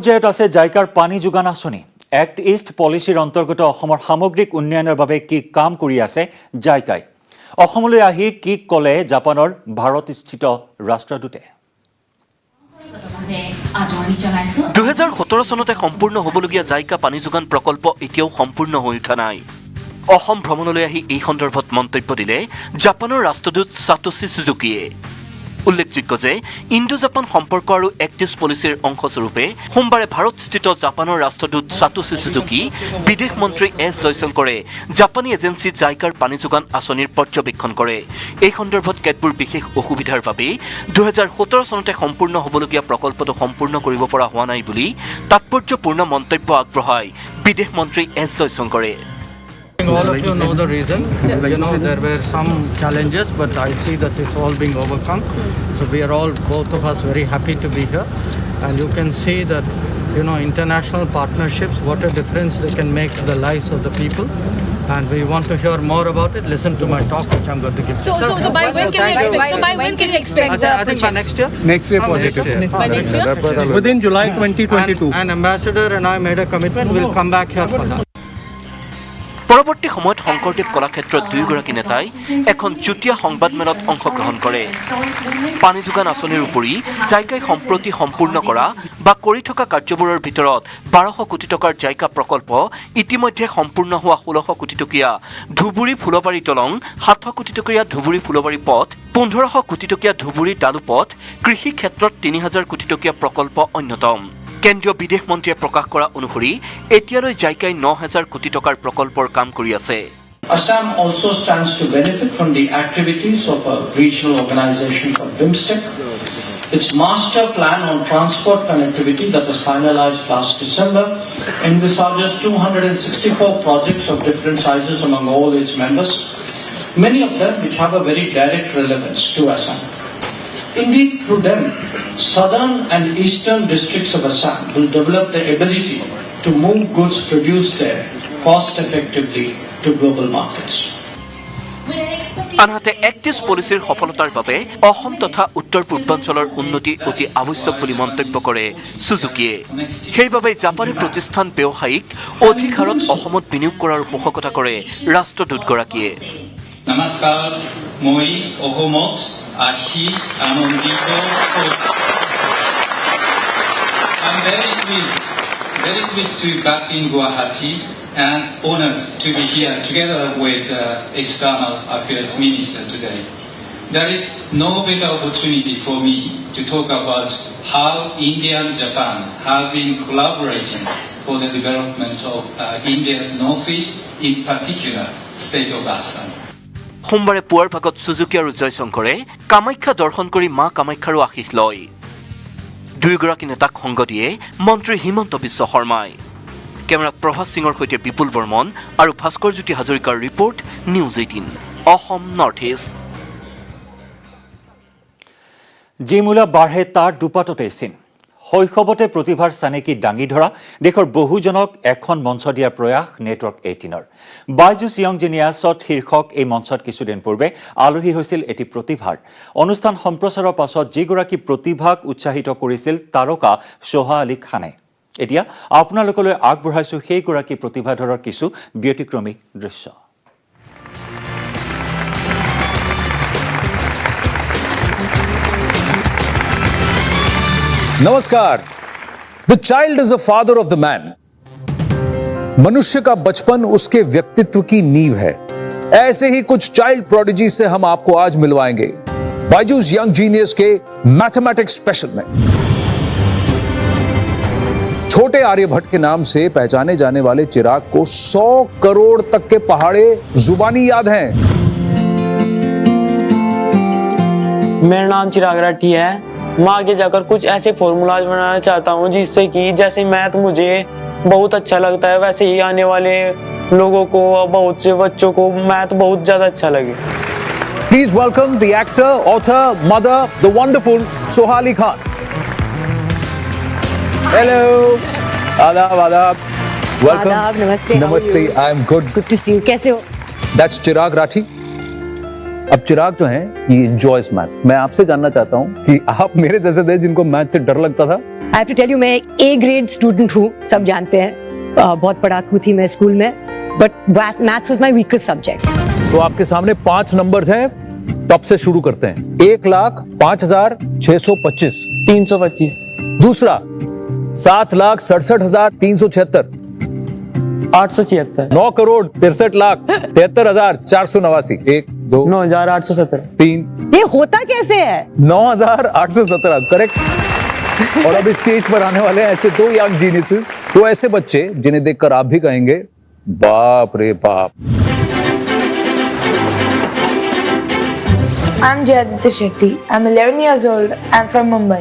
পৰ্যায়ত আছে জাইকাৰ পানী যোগান আঁচনি। এক্ট ইষ্ট পলিচিৰ অন্তৰ্গত অসমৰ সামগ্ৰিক উন্নয়নৰ বাবে কি কাম কৰি আছে জাইকাই। অসমলৈ আহি কি ক'লে জাপানৰ ভাৰতস্থিত ৰাষ্ট্ৰদূতে। 2017 চনতে সম্পূৰ্ণ হ'বলগীয়া জাইকা পানী যোগান প্ৰকল্প এতিয়াও সম্পূৰ্ণ হৈ উঠা নাই। অসম ভ্ৰমণলৈ আহি এই সন্দৰ্ভত মন্তব্য দিলে জাপানৰ ৰাষ্ট্ৰদূত সাতোশি সুজুকিয়ে। উল্লেখযোগ্য যে ইণ্ডো জাপান সম্পৰ্ক আৰু এক্ট ইষ্ট পলিচিৰ অংশস্বৰূপে সোমবাৰে ভাৰতস্থিত জাপানৰ ৰাষ্ট্ৰদূত সাতোশি সুজুকি, বিদেশ মন্ত্ৰী এছ জয়শংকৰে জাপানী এজেন্সি জাইকাৰ পানী যোগান আঁচনিৰ পৰ্যবেক্ষণ কৰে। এই সন্দৰ্ভত কেতবোৰ বিশেষ অসুবিধাৰ বাবে 2017 চনতে সম্পূৰ্ণ হ'বলগীয়া প্ৰকল্পটো সম্পূৰ্ণ কৰিব পৰা হোৱা নাই বুলি তাৎপৰ্যপূৰ্ণ মন্তব্য আগবঢ়ায় বিদেশ মন্ত্ৰী এছ জয়শংকৰে। All of you know the reason. There were some challenges, but I see that it's all being overcome. So we are all, both of us, very happy to be here. And you can see that, international partnerships, what a difference they can make to the lives of the people. And we want to hear more about it. Listen to my talk, which I'm going to give. So by when can we expect? So by when can we expect? I think by next year. Next year, project. By next year? Within July 2022. And Ambassador and I made a commitment. We'll come back here for that. পৰৱৰ্তী সময়ত শংকৰদেৱ কলাক্ষেত্ৰত দুয়োগৰাকী নেতাই এখন যুটীয়া সংবাদমেলত অংশগ্ৰহণ কৰে। পানী যোগান আঁচনিৰ উপৰি জাইকাই সম্প্ৰতি সম্পূৰ্ণ কৰা বা কৰি থকা কাৰ্যবোৰৰ ভিতৰত 1200 কোটি টকাৰ জাইকা প্ৰকল্প, ইতিমধ্যে সম্পূৰ্ণ হোৱা 1600 কোটি টকীয়া ধুবুৰী ফুলবাৰী দলং, 700 কোটি টকীয়া ধুবুৰী ফুলবাৰী পথ, 1500 কোটি টকীয়া ধুবুৰী ডালু পথ, কৃষি ক্ষেত্ৰত 3000 কোটি টকীয়া প্ৰকল্প অন্যতম। কেন্দ্ৰীয় বিদেশ মন্ত্ৰীয়ে প্ৰকাশ কৰা অনুসৰি এতিয়ালৈ জাইকাই 9000 কোটি টকাৰ প্ৰকল্পৰ কাম কৰি আছে। Assam also stands to benefit from the activities of a regional organization called BIMSTEC. Its master plan on transport connectivity that was finalized last December envisages 264 projects of different sizes among all its members, many of them which have a very direct relevance to Assam. Indeed, through them, southern and eastern districts of Assam will develop the ability to move goods produced there cost effectively to global markets. আনহাতে act east পলিচিৰ সফলতাৰ বাবে অসম তথা উত্তৰ পূৰ্বাঞ্চলৰ উন্নতি অতি আৱশ্যক বুলি মন্তব্য কৰে সুজুকিয়ে। সেইবাবে জাপানী প্ৰতিষ্ঠান ব্যৱসায়িক অধিক হাৰত অসমত বিনিয়োগ কৰাৰ পোষকতা কৰে ৰাষ্ট্ৰদূতগৰাকীয়ে। নমস্কাৰ, মই অসমত আহি আনন্দিত হৈছোঁ। I'm very pleased to be back in Guwahati and honored to be here together with External Affairs Minister today. There is no better opportunity for me to talk about how India and Japan have been collaborating for the development of India's northeast, in particular, state of Assam. সোমবাৰে পুৱাৰ ভাগত Suzuki আৰু জয়শংকৰে কামাখ্যা দৰ্শন কৰি মা কামাখ্যাৰো আশীষ লয়। দুয়োগৰাকী নেতাক সংগ দিয়ে মন্ত্ৰী হিমন্ত বিশ্ব শৰ্মাই। কেমেৰাত প্ৰভাস সিঙৰ সৈতে বিপুল বৰ্মন আৰু ভাস্কৰ জ্যোতি হাজৰিকাৰ report, news 18 Assam north east. যি মূলা বাঢ়ে তাৰ দুপাততে চিন। শৈশৱতে প্ৰতিভাৰ চানেকি দাঙি ধৰা দেশৰ বহুজনক এখন মঞ্চ দিয়াৰ প্ৰয়াস নেটৱৰ্ক 18-ৰ। বাইজুছ য়ং জিনিয়াছত শীৰ্ষক এই মঞ্চত কিছুদিন পূৰ্বে আলহী হৈছিল এটি প্ৰতিভাৰ। অনুষ্ঠান সম্প্ৰচাৰৰ পাছত যিগৰাকী প্ৰতিভাক উৎসাহিত কৰিছিল তাৰকা সোহা আলী খানে। এতিয়া আপোনালোকলৈ আগবঢ়াইছো সেইগৰাকী প্ৰতিভাধৰৰ কিছু ব্যতিক্ৰমী দৃশ্য। नमस्कार। The child is a father of the man. मनुष्य का बचपन उसके व्यक्तित्व की नींव है। ऐसे ही कुछ चाइल्ड प्रोडिजी से हम आपको आज मिलवाएंगे बायजूस यंग जीनियस के मैथमेटिक्स स्पेशल में। छोटे आर्यभट्ट के नाम से पहचाने जाने वाले चिराग को 100 करोड़ तक के पहाड़े जुबानी याद हैं। मेरा नाम चिराग राठी है। मैं आगे जाकर कुछ ऐसे फॉर्मूलाज बनाना चाहता हूँ जिससे कि जैसे मैथ मुझे बहुत अच्छा लगता है, वैसे ही आने वाले लोगों को, बहुत से बच्चों को मैथ बहुत ज्यादा अच्छा लगे। Please welcome the actor, author, mother, the wonderful Soha Ali Khan. Hello, आदाब आदाब, वेलकम। आदाब, नमस्ते। नमस्ते, I am good to see you. कैसे हो? दैट्स चिराग राठी। अब चिराग जो हैं, ये एंजॉयज मैथ्स। मैं आपसे जानना चाहता हूँ कि आप मेरे जैसे थे जिनको मैथ से डर लगता था, I have to tell you मैं ए ग्रेड स्टूडेंट हूँ, सब जानते हैं, बहुत पढ़ाकू थी मैं स्कूल में, but maths was my weakest subject. तो आपके सामने 5 नंबर्स हैं, टॉप से शुरू करते हैं। 1,05,625 325 दूसरा 7,67,376 876 9,63,73,489 1 2 9,817 3 ये होता कैसे है? 9,817 करेक्ट। और अब इस स्टेज पर आने वाले हैं ऐसे 2 यंग जीनियसेस, 2 ऐसे बच्चे जिन्हें देखकर आप भी कहेंगे बाप रे बाप। I'm Jayaditya Shetty. I'm 11 years old. I'm from Mumbai.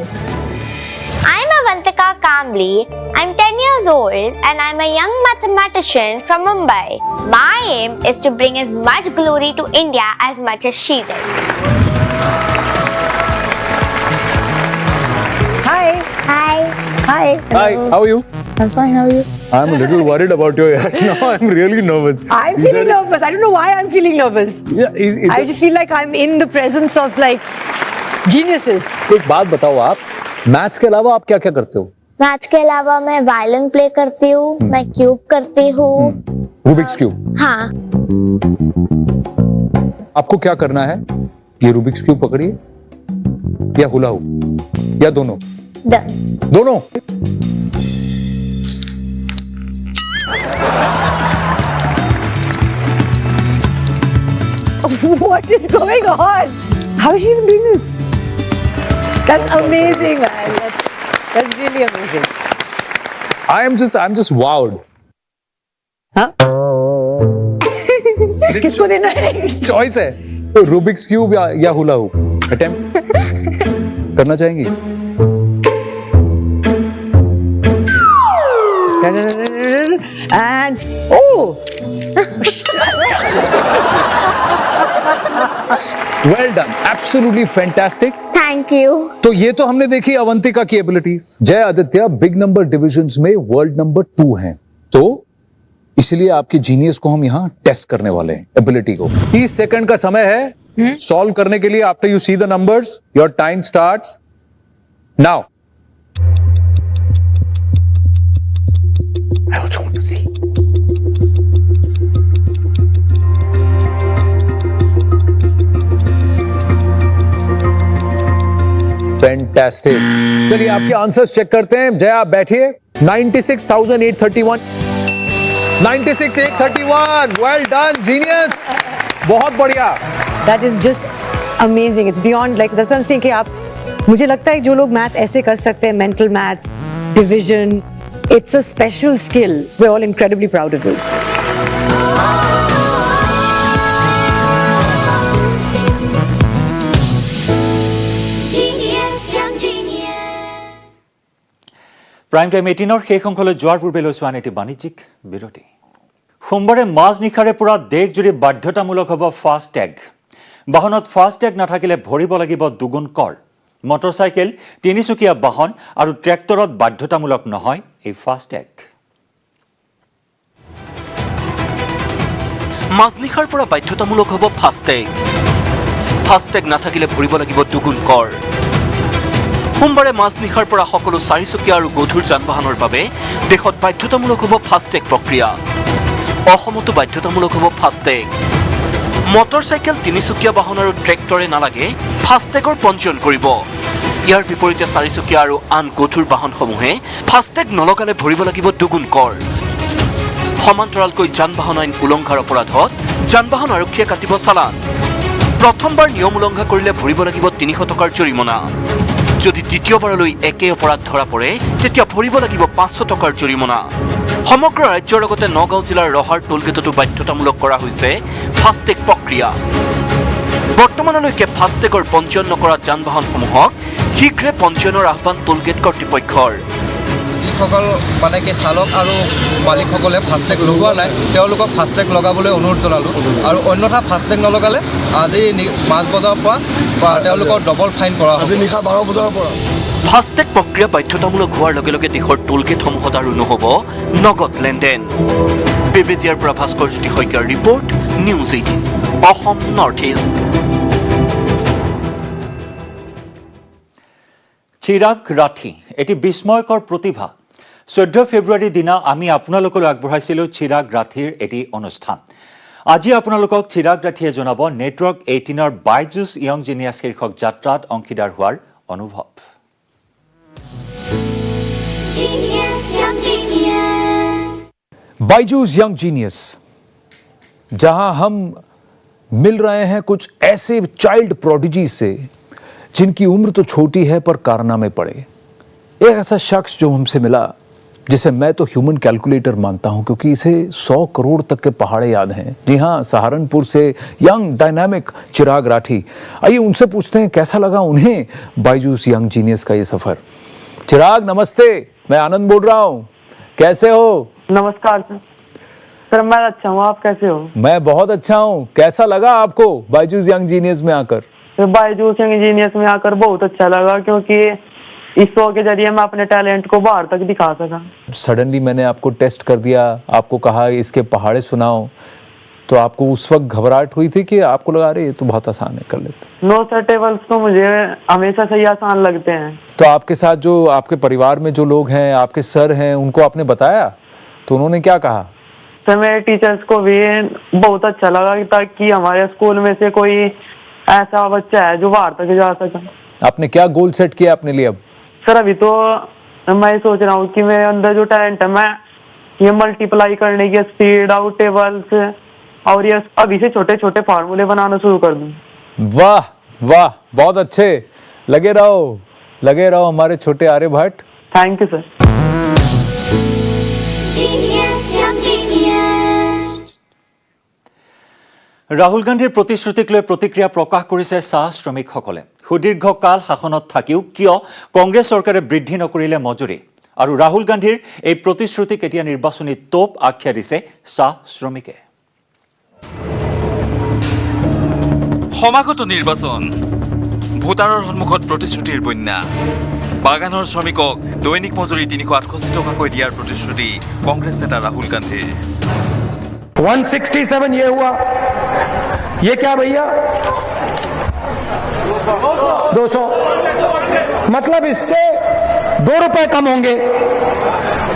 I'm Avantika Kambli. I'm 10 years old and I'm a young mathematician from Mumbai. My aim is to bring as much glory to India as much as she did. Hi. Hi. Hi. Hi, how are you? I'm fine. How are you? I'm a little worried about you. Now I'm really nervous. I'm feeling nervous. I don't know why I'm feeling nervous. Yeah, I just feel like I'm in the presence of like geniuses. एक बात बताओ आप, maths के अलावा आप क्या क्या करते हो? मैथ्स के अलावा मैं वायलिन प्ले करती हूँ, मैं क्यूब करती हूँ। Rubik's cube. हाँ। आपको क्या करना है? ये रूबिक्स क्यूब पकड़िए या हुला हुप या दोनों? दोनों। What is going on? How is she even doing this? That's amazing, man. That's really amazing. I'm just wowed. हाँ? किसको देना है? चॉइस है तो रूबिक्स क्यूब या हुला हुप। अटेम्प्ट करना चाहेंगी? And oh, well done, absolutely fantastic. Thank you. तो ये तो हमने देखी अवंतिका की एबिलिटीज। जय आदित्य बिग नंबर डिविजन्स में वर्ल्ड नंबर 2 हैं, तो इसलिए आपके जीनियस को हम यहाँ टेस्ट करने वाले हैं, एबिलिटी को। 30 सेकंड का समय है सॉल्व करने के लिए। After you see the numbers your time starts now. I also want to see. Fantastic. चलिए आपके आंसर्स चेक करते हैं। जय आप बैठिए। 96,831 96,831 वेल डन जीनियस, बहुत बढ़िया। that is just amazing. It's beyond like that's what I'm saying कि आप, मुझे लगता है जो लोग मैथ्स ऐसे कर सकते हैं, mental maths, division, it's a special skill. We're all incredibly proud of you. Prime time 18ৰ শেষ অংশলৈ যোৱাৰ পূৰ্বে লৈছো আন এটি বাণিজ্যিক বিৰতি। সোমবাৰে মাজনিশাৰে পৰা দেশজুৰি বাধ্যতামূলক হ'ব ফাষ্টেগ। বাহনত ফাষ্টেগ নাথাকিলে ভৰিব লাগিব দুগুণ কৰ। মটৰচাইকেল, তিনিচকীয়া বাহন আৰু ট্ৰেক্টৰত বাধ্যতামূলক নহয় এই ফাষ্টেগ। মাজনিশাৰ পৰা বাধ্যতামূলক হ'ব ফাষ্টেগ। ফাষ্টেগ নাথাকিলে ভৰিব লাগিব দুগুণ কৰ। সোমবাৰে মাজনিশাৰ পৰা সকলো চাৰিচকীয়া আৰু গধুৰ যান বাহনৰ বাবে দেশত বাধ্যতামূলক হ'ব ফাষ্টেগ প্ৰক্ৰিয়া। অসমতো বাধ্যতামূলক হ'ব ফাষ্টেগ। মটৰচাইকেল, তিনিচকীয়া বাহন আৰু ট্ৰেক্টৰে নালাগে ফাষ্টেগৰ পঞ্জীয়ন কৰিব। ইয়াৰ বিপৰীতে চাৰিচকীয়া আৰু আন গধুৰ বাহনসমূহে ফাষ্টেগ নলগালে ভৰিব লাগিব দুগুণ কৰ। সমান্তৰালকৈ যান বাহন আইন উলংঘাৰ অপৰাধত যান বাহন আৰক্ষীয়ে কাটিব চালান। প্ৰথমবাৰ নিয়ম উলংঘা কৰিলে ভৰিব লাগিব 300 টকাৰ জৰিমনা। যদি দ্বিতীয়বাৰলৈ একে অপৰাধ ধৰা পৰে তেতিয়া ভৰিব লাগিব 500 টকাৰ জৰিমনা। সমগ্ৰ ৰাজ্যৰ লগতে নগাঁও জিলাৰ ৰহাৰ টোলগেটতো বাধ্যতামূলক কৰা হৈছে ফাষ্টেগ প্ৰক্ৰিয়া। বৰ্তমানলৈকে ফাষ্টেগৰ পঞ্জীয়ন নকৰা যান বাহনসমূহক শীঘ্ৰে পঞ্জীয়নৰ আহ্বান টোলগেট কৰ্তৃপক্ষৰ। যিসকল মানে কি চালক আৰু মালিকসকলে ফাষ্টেগ লগোৱা নাই তেওঁলোকক ফাষ্টেগ লগাবলৈ অনুৰোধ জনালোঁ, আৰু অন্যথা ফাষ্টেগ নলগালে আজি মাজ বজাৰৰ পৰা তেওঁলোকৰ ডবল ফাইন কৰা হ'ব। নিশা 12 বজাৰ পৰা ফাষ্টেগ প্ৰক্ৰিয়া বাধ্যতামূলক হোৱাৰ লগে লগে দেশৰ টোলগেটসমূহত আৰু নহ'ব নগদ লেনদেন। বেবেজিয়াৰ পৰা ভাস্কৰ জ্যোতি শইকীয়াৰ report, news 18 Assam north east. Chirag Rathi এটি বিস্ময়কৰ প্ৰতিভা 14 ফেব্ৰুৱাৰীৰ দিনা আমি আপোনালোকলৈ আগবঢ়াইছিলোঁ চিৰাগ ৰাঠীৰ এটি অনুষ্ঠান আজি আপোনালোকক চিৰাগ ৰাঠীয়ে জনাব নেটৱৰ্ক 18ৰ বাইজুছ য়ং জিনিয়াছ শীৰ্ষক যাত্ৰাত অংশীদাৰ হোৱাৰ অনুভৱ बायजूस यंग जीनियस जहां हम मिल रहे हैं कुछ ऐसे चाइल्ड प्रोडिजी से जिनकी उम्र तो छोटी है पर कारनामे पड़े एक ऐसा शख्स जो हमसे मिला जिसे मैं तो ह्यूमन कैलकुलेटर मानता हूं क्योंकि इसे 100 करोड़ तक के पहाड़े याद हैं जी हां सहारनपुर से यंग डायनामिक चिराग राठी आइए उनसे पूछते हैं कैसा लगा उन्हें बायजूस यंग जीनियस का ये सफर चिराग नमस्ते मैं आनंद बोल रहा हूं कैसे हो नमस्कार सर मैं अच्छा हूँ आप कैसे हो मैं बहुत अच्छा हूँ कैसा लगा आपको बायजूस यंग जीनियस में आकर बायजूस यंग जीनियस में आकर बहुत अच्छा लगा क्योंकि इस शो के जरिए मैं अपने टैलेंट को बाहर तक दिखा सका सडनली मैंने आपको टेस्ट कर दिया आपको कहा इसके पहाड़े सुनाओ तो आपको उस वक्त घबराहट हुई थी कि आपको लगा रहे ये तो बहुत आसान है कर लेते नो सर टेबल्स तो मुझे हमेशा से ही आसान लगते हैं तो आपके साथ जो आपके परिवार में जो लोग हैं आपके सर हैं उनको आपने बताया तो उन्होंने क्या कहा सर मेरे टीचर्स को भी बहुत अच्छा लगा ताकि हमारे स्कूल में से कोई ऐसा बच्चा है जो बाहर तक जा सका आपने क्या गोल सेट किया अपने लिए अब सर अभी तो मैं सोच रहा हूँ कि मेरे अंदर जो टैलेंट है मैं ये मल्टीप्लाई करने की स्पीड आउट टेबल्स और ये अभी से छोटे छोटे फार्मूले बनाना शुरू कर दूं वाह वाह बहुत अच्छे लगे रहो हमारे छोटे Aryabhatta thank you sir Rahul গান্ধীৰ প্ৰতিশ্ৰুতিক লৈ প্ৰতিক্ৰিয়া প্ৰকাশ কৰিছে চাহ শ্ৰমিকসকলে সুদীৰ্ঘকাল শাসনত থাকিও কিয় কংগ্ৰেছ চৰকাৰে বৃদ্ধি নকৰিলে মজুৰি আৰু ৰাহুল গান্ধীৰ এই প্ৰতিশ্ৰুতিক এতিয়া নিৰ্বাচনী তোপ আখ্যা দিছে চাহ শ্ৰমিকে সমাগত নিৰ্বাচন ভোটাৰৰ সন্মুখত প্ৰতিশ্ৰুতিৰ বন্যা বাগানৰ শ্ৰমিকক দৈনিক মজুৰি 368 টকাকৈ দিয়াৰ প্ৰতিশ্ৰুতি কংগ্ৰেছ নেতা ৰাহুল গান্ধীৰ 167 ये हुआ ये क्या भैया 200 मतलब इससे 2 रुपए कम होंगे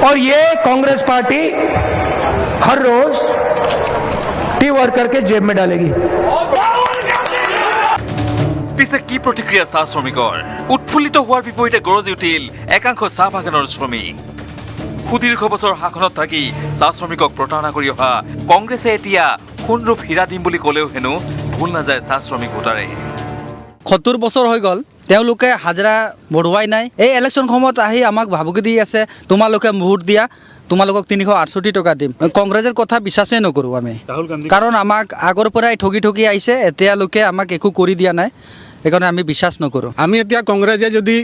और ये कांग्रेस पार्टी हर रोज टी वर्कर के जेब में डालेगी পিছে কি প্ৰতিক্ৰিয়া চাহ শ্ৰমিকৰ উৎফুল্লিত হোৱাৰ বিপৰীতে গৰজি উঠিল একাংশ চাহ বাগানৰ শ্ৰমিক সুদীৰ্ঘ বছৰ শাসনত থাকি চাহ শ্ৰমিকক প্ৰতাৰণা কৰি অহা কংগ্ৰেছে এতিয়া সোণৰূপ হীৰা দিম বুলি ক'লেও হেনো ভুল নাযায় চাহ শ্ৰমিক ভোটাৰে 70 বছৰ হৈ গ'ল তেওঁলোকে হাজিৰা বঢ়োৱাই নাই এই ইলেকশ্যন সময়ত আহি আমাক ভাবুকি দি আছে তোমালোকে ভোট দিয়া তোমালোকক 368 টকা দিম কংগ্ৰেছৰ কথা বিশ্বাসই নকৰো আমি কাৰণ আমাক আগৰ পৰাই ঠগি ঠগি আহিছে এতিয়ালৈকে আমাক একো কৰি দিয়া নাই এইকাৰণে আমি বিশ্বাস নকৰো আমি এতিয়া কংগ্ৰেছে যদি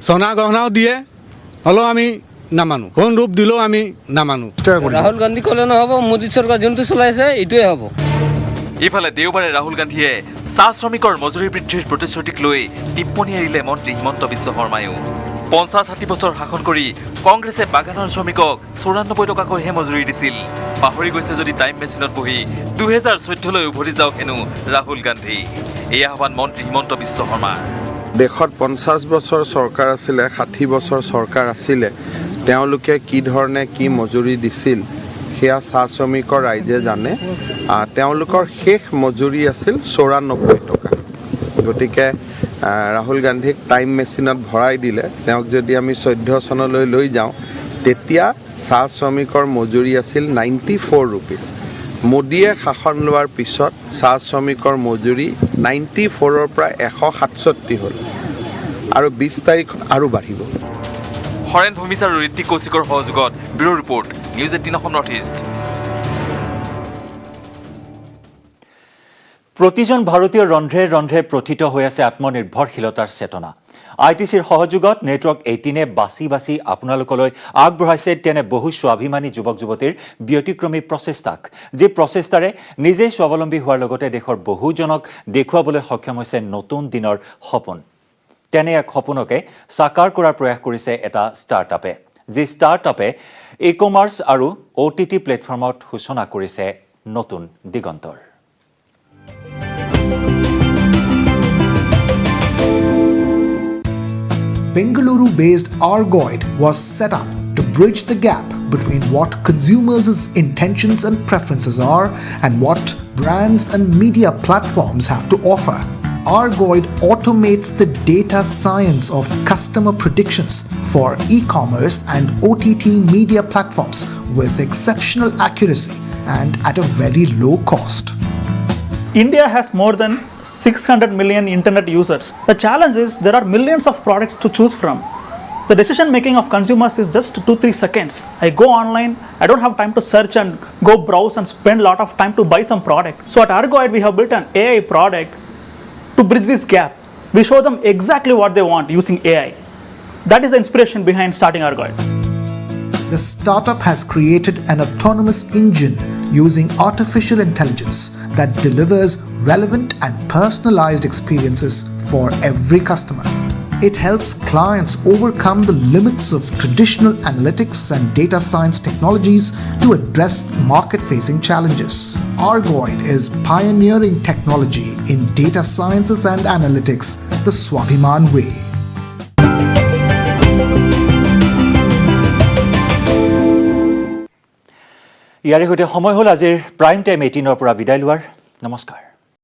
সোনা গহনাও দিয়ে হলো আমি নামানো কোন ৰূপ দিলেও আমি নামানো ৰাহুল গান্ধী ক'লে নহ'ব মোদী চৰকাৰ যোনটো চলাইছে এইটোৱে হ'ব ইফালে দেওবাৰে ৰাহুল গান্ধীয়ে চাহ শ্ৰমিকৰ মজুৰি বৃদ্ধিৰ প্ৰতিশ্ৰুতিক লৈ টিপ্পনী এৰিলে মন্ত্ৰী হিমন্ত বিশ্ব শৰ্মায়ো 50-60 বছৰ শাসন কৰি কংগ্ৰেছে বাগানৰ শ্ৰমিকক 94 টকাকৈহে মজুৰি দিছিল পাহৰি গৈছে যদি টাইম মেচিনত বহি 2014 লৈ উভতি যাওক হেনো ৰাহুল গান্ধী এই আহ্বান মন্ত্ৰী হিমন্ত বিশ্ব শৰ্মা দেশত 50 বছৰ চৰকাৰ আছিলে 60 বছৰ চৰকাৰ আছিলে তেওঁলোকে কি ধৰণে কি মজুৰি দিছিল সেয়া চাহ শ্ৰমিকৰ ৰাইজে জানে তেওঁলোকৰ শেষ মজুৰি আছিল 94 টকা গতিকে ৰাহুল গান্ধীক টাইম মেচিনত ভৰাই দিলে তেওঁক যদি আমি 14 চনলৈ লৈ যাওঁ তেতিয়া চাহ শ্ৰমিকৰ মজুৰি আছিল 94 ৰুপিজ মোদীয়ে শাসন লোৱাৰ পিছত চাহ শ্ৰমিকৰ মজুৰি 94ৰ পৰা 167 হ'ল আৰু 20 তাৰিখ আৰু বাঢ়িব হৰেণ ভূমিচাৰ আৰু ঋত্বিক কৌশিকৰ সহযোগত bureau report news 18 Assam north east প্ৰতিজন ভাৰতীয় ৰন্ধ্ৰে ৰন্ধ্ৰে প্ৰথিত হৈ আছে আত্মনিৰ্ভৰশীলতাৰ চেতনা আইটিচিৰ সহযোগত নেটৱৰ্ক 18এ বাছি বাছি আপোনালোকলৈ আগবঢ়াইছে তেনে বহু স্বাভিমানী যুৱক যুৱতীৰ ব্যতিক্ৰমী প্ৰচেষ্টাক যি প্ৰচেষ্টাৰে নিজেই স্বাৱলম্বী হোৱাৰ লগতে দেশৰ বহুজনক দেখুৱাবলৈ সক্ষম হৈছে নতুন দিনৰ সপোন তেনে এক সপোনকে সাকাৰ কৰাৰ প্ৰয়াস কৰিছে এটা ষ্টাৰ্টআপে যি ষ্টাৰ্টআপে ই-কমাৰ্চ আৰু OTT প্লেটফৰ্মত সূচনা কৰিছে নতুন দিগন্তৰ Bengaluru-based Argoid was set up to bridge the gap between what consumers' intentions and preferences are and what brands and media platforms have to offer. Argoid automates the data science of customer predictions for e-commerce and OTT media platforms with exceptional accuracy and at a very low cost. India has more than 600 million internet users. The challenge is there are millions of products to choose from. The decision making of consumers is just 2-3 seconds. I go online, I don't have time to search and go browse and spend a lot of time to buy some product. So at Argoid we have built an AI product to bridge this gap. We show them exactly what they want using AI. That is the inspiration behind starting Argoid. The startup has created an autonomous engine using artificial intelligence that delivers relevant and personalized experiences for every customer. It helps clients overcome the limits of traditional analytics and data science technologies to address market-facing challenges. Argoid is pioneering technology in data sciences and analytics the Swabhiman way. ইয়াৰে সৈতে সময় হ'ল আজিৰ prime time 18 পৰা বিদায় লোৱাৰ। নমস্কাৰ।